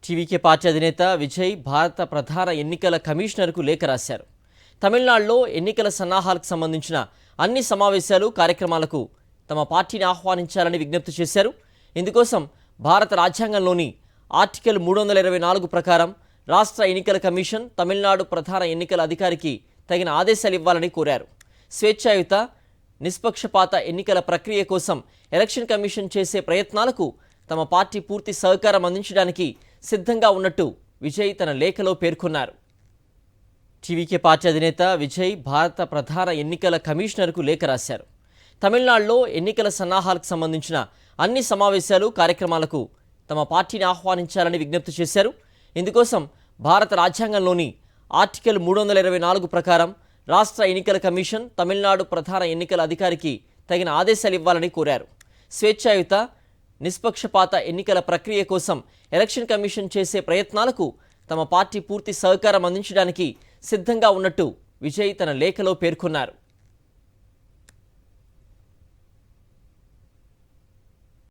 TVK party అధినేత విజయ్ భారత ప్రధాన ఎన్నికల కమిషనర్కు లేఖ రాశారు. తమిళనాడులో ఎన్నికల సన్నాహాలకు సంబంధించిన అన్ని సమావేశాలు కార్యక్రమాలకు తమ పార్టీని ఆహ్వానించాలని విజ్ఞప్తి చేశారు. ఇందుకోసం భారత రాజ్యాంగంలోని ఆర్టికల్ 324 ప్రకారం రాష్ట్ర ఎన్నికల కమిషన్ తమిళనాడు ప్రధాన ఎన్నికల అధికారికి తగిన ఆదేశాలు ఇవ్వాలని కోరారు. స్వేచ్ఛాయుత నిష్పక్షపాత ఎన్నికల ప్రక్రియ కోసం ఎలక్షన్ కమిషన్ చేసే ప్రయత్నాలకు తమ పార్టీ పూర్తి సహకారం అందించడానికి సిద్ధంగా ఉన్నట్టు విజయ్ తన లేఖలో పేర్కొన్నారు. టీవీకే పార్టీ అధినేత విజయ్ భారత ప్రధాన ఎన్నికల కమిషనర్కు లేఖ రాశారు. తమిళనాడులో ఎన్నికల సన్నాహాలకు సంబంధించిన అన్ని సమావేశాలు కార్యక్రమాలకు తమ పార్టీని ఆహ్వానించాలని విజ్ఞప్తి చేశారు. ఇందుకోసం భారత రాజ్యాంగంలోని ఆర్టికల్ 324 ప్రకారం రాష్ట్ర ఎన్నికల కమిషన్ తమిళనాడు ప్రధాన ఎన్నికల అధికారికి తగిన ఆదేశాలు ఇవ్వాలని కోరారు. స్వేచ్ఛాయుత నిష్పక్షపాత ఎన్నికల ప్రక్రియ కోసం ఎలక్షన్ కమిషన్ చేసే ప్రయత్నాలకు తమ పార్టీ పూర్తి సహకారం అందించడానికి సిద్ధంగా ఉన్నట్టు విజయ్ తన లేఖలో పేర్కొన్నారు.